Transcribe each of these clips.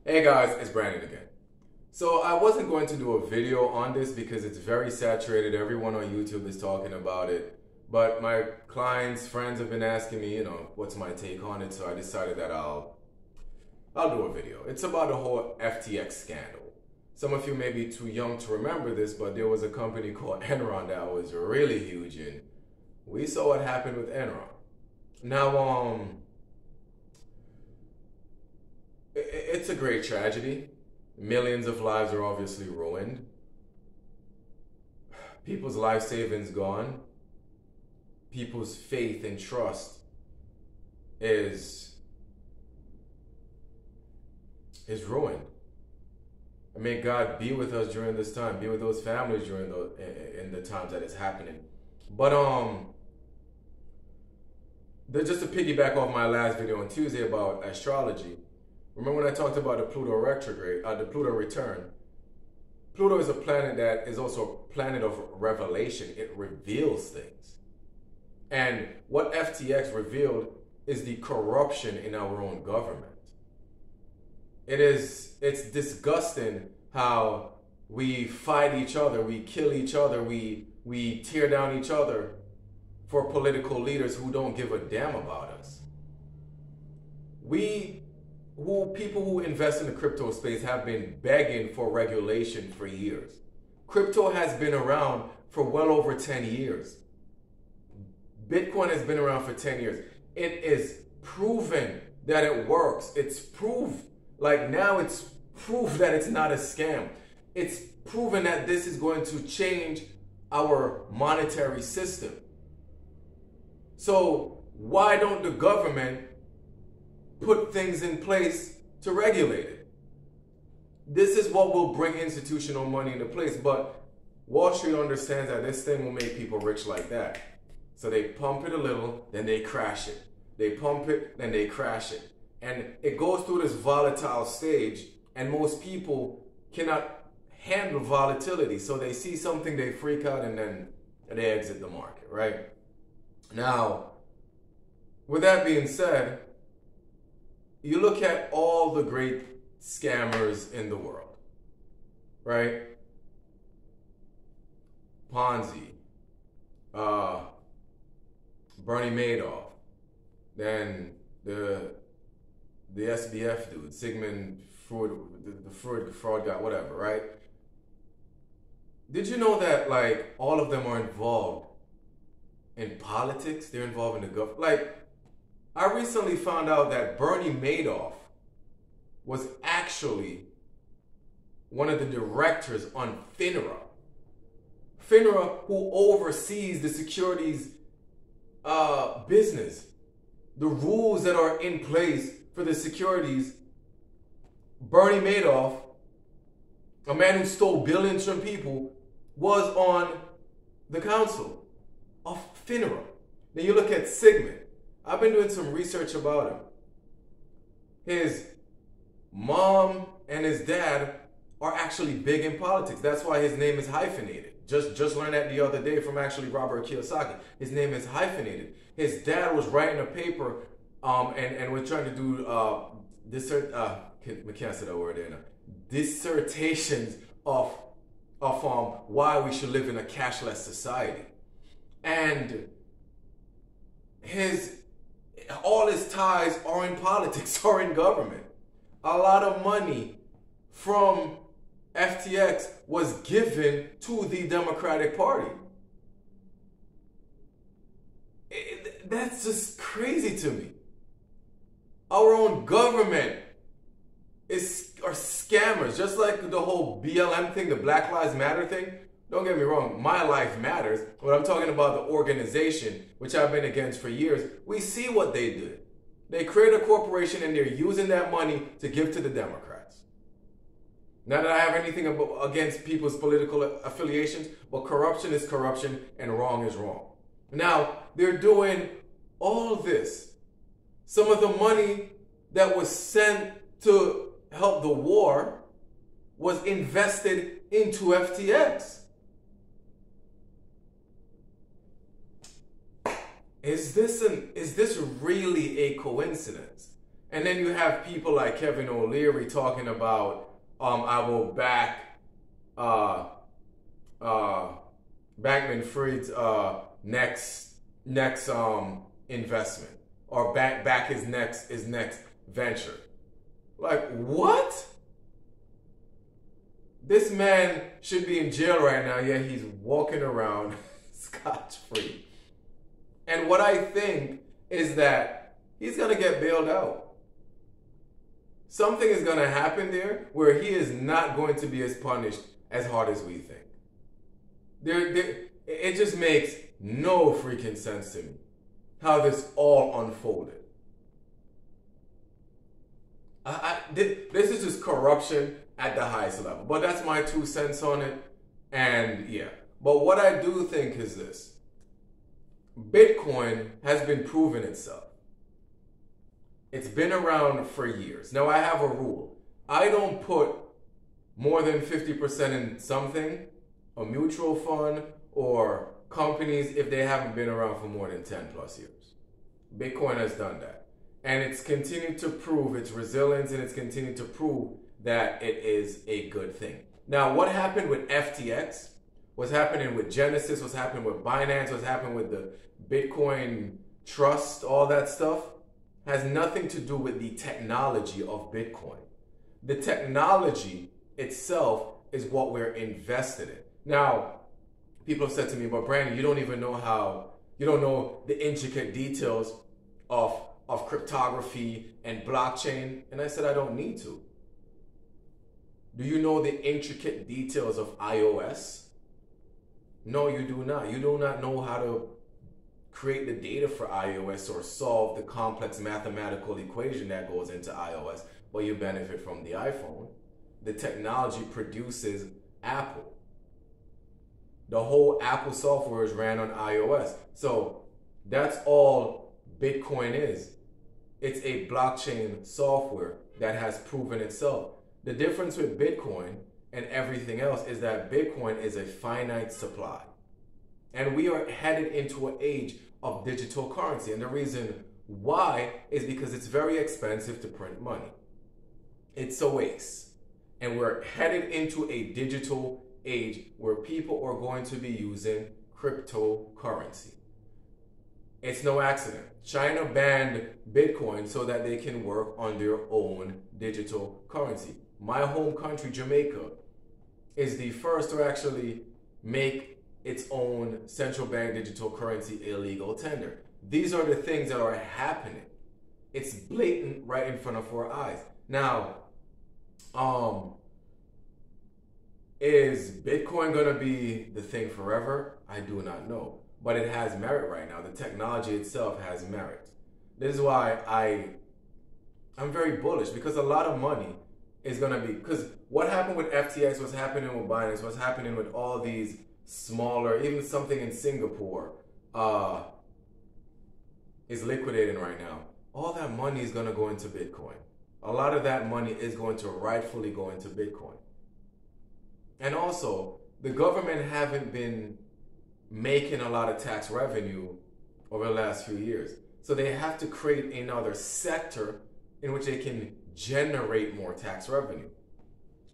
Hey guys, it's Brandon again. So I wasn't going to do a video on this because it's very saturated. Everyone on YouTube is talking about it. But my clients, friends have been asking me, what's my take on it. So I decided that I'll do a video. It's about the whole FTX scandal. Some of you may be too young to remember this, but there was a company called Enron that was really huge, and we saw what happened with Enron. Now, it's a great tragedy. Millions of lives are obviously ruined. People's life savings gone. People's faith and trust is ruined. And may God be with us during this time, be with those families during in the times that it's happening. But just to piggyback off my last video on Tuesday about astrology, remember when I talked about the Pluto retrograde, the Pluto return? Pluto is a planet that is also a planet of revelation. It reveals things. And what FTX revealed is the corruption in our own government. It's disgusting how we fight each other, we kill each other, we tear down each other for political leaders who don't give a damn about us. People who invest in the crypto space have been begging for regulation for years. Crypto has been around for well over 10 years. Bitcoin has been around for 10 years. It is proven that it works. It's proved, like now it's proof that it's not a scam. It's proven that this is going to change our monetary system. So why don't the government put things in place to regulate it? This is what will bring institutional money into place. But Wall Street understands that this thing will make people rich like that. So they pump it a little, then they crash it. They pump it, then they crash it. And it goes through this volatile stage, and most people cannot handle volatility. So they see something, they freak out, and then they exit the market, right? Now, with that being said, you look at all the great scammers in the world, right? Ponzi, Bernie Madoff, then the SBF dude, Sigmund Freud, the Freud fraud guy, whatever, right? Did you know that like all of them are involved in politics? They're involved in the government. Like, I recently found out that Bernie Madoff was actually one of the directors on FINRA. FINRA, who oversees the securities business, the rules that are in place for the securities. Bernie Madoff, a man who stole billions from people, was on the council of FINRA. Then you look at Sigmund. I've been doing some research about him. His mom and his dad are actually big in politics. That's why his name is hyphenated. Just learned that the other day from actually Robert Kiyosaki. His name is hyphenated. His dad was writing a paper and was trying to do we can't say that word there now. Dissertations of why we should live in a cashless society. And all his ties are in politics or in government. A lot of money from FTX was given to the Democratic Party. That's just crazy to me. Our own government are scammers, just like the whole BLM thing, the Black Lives Matter thing. Don't get me wrong, my life matters, but I'm talking about the organization, which I've been against for years. We see what they did. They create a corporation and they're using that money to give to the Democrats. Not that I have anything against people's political affiliations, but corruption is corruption and wrong is wrong. Now, they're doing all this. Some of the money that was sent to help the war was invested into FTX. Is this really a coincidence And then you have people like Kevin O'Leary talking about, I will back Bankman-Fried's next investment, or back his next venture. Like, what? This man should be in jail right now, yet he's walking around scotch-free. And what I think is that he's going to get bailed out. Something is going to happen there where he is not going to be as punished as hard as we think. It just makes no freaking sense to me how this all unfolded. This is just corruption at the highest level. But that's my 2 cents on it. And yeah. But what I do think is this. Bitcoin has been proving itself. It's been around for years. Now I have a rule. I don't put more than 50% in something, a mutual fund or companies, if they haven't been around for more than 10 plus years. Bitcoin has done that. And it's continued to prove its resilience, and it's continued to prove that it is a good thing. Now, what happened with FTX, what's happening with Genesis, what's happening with Binance, what's happening with the Bitcoin Trust, all that stuff, has nothing to do with the technology of Bitcoin. The technology itself is what we're invested in. Now, people have said to me, but Brandon, you don't even know you don't know the intricate details of cryptography and blockchain. And I said, I don't need to. Do you know the intricate details of iOS? No, you do not. You do not know how to create the data for iOS or solve the complex mathematical equation that goes into iOS, but you benefit from the iPhone. The technology produces Apple. The whole Apple software is ran on iOS. So that's all Bitcoin is. It's a blockchain software that has proven itself. The difference with Bitcoin and everything else is that Bitcoin is a finite supply. And we are headed into an age of digital currency. And the reason why is because it's very expensive to print money. It's a waste. And we're headed into a digital age where people are going to be using cryptocurrency. It's no accident. China banned Bitcoin so that they can work on their own digital currency. My home country, Jamaica, is the first to actually make its own central bank digital currency a legal tender. These are the things that are happening. It's blatant right in front of our eyes. Now, is Bitcoin going to be the thing forever? I do not know. But it has merit right now. The technology itself has merit. This is why I'm very bullish, because a lot of money is going to be, because what happened with FTX, what's happening with Binance, what's happening with all these smaller, even something in Singapore is liquidating right now. All that money is going to go into Bitcoin. A lot of that money is going to rightfully go into Bitcoin. And also, the government haven't been making a lot of tax revenue over the last few years. So they have to create another sector in which they can generate more tax revenue.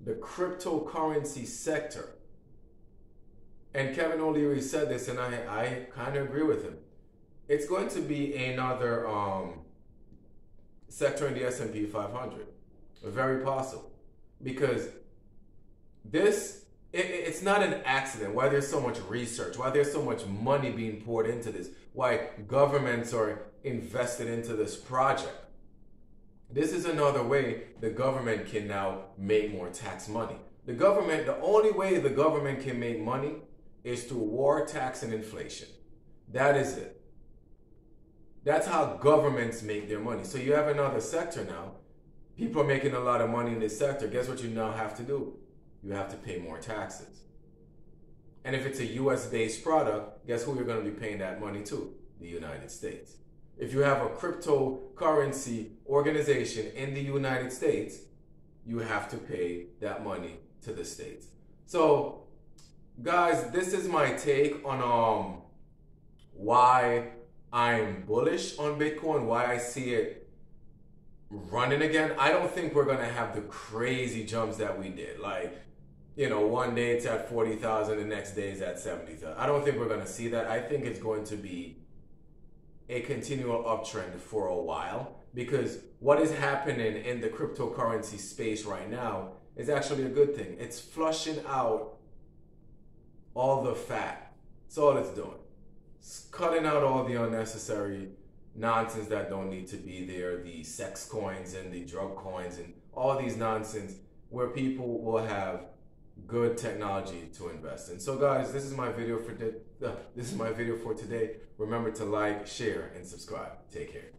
The cryptocurrency sector. And Kevin O'Leary said this, and I kind of agree with him. It's going to be another sector in the S&P 500. Very possible. Because it's not an accident why there's so much research, why there's so much money being poured into this, why governments are invested into this project. This is another way the government can now make more tax money. The only way the government can make money is through war, tax, and inflation. That is it. That's how governments make their money. So you have another sector now. People are making a lot of money in this sector. Guess what you now have to do? You have to pay more taxes. And if it's a US-based product, guess who you're going to be paying that money to? The United States. If you have a cryptocurrency organization in the United States, you have to pay that money to the States. So, guys, this is my take on why I'm bullish on Bitcoin, why I see it running again, I don't think we're gonna have the crazy jumps that we did. Like, you know, one day it's at 40,000, the next day it's at 70,000. I don't think we're gonna see that. I think it's going to be a continual uptrend for a while, because what is happening in the cryptocurrency space right now is actually a good thing. It's flushing out all the fat. That's all it's doing. It's cutting out all the unnecessary nonsense that don't need to be there, the sex coins and the drug coins and all these nonsense, where people will have good technology to invest in. So guys, this is my video for today. Remember to like, share, and subscribe. Take care.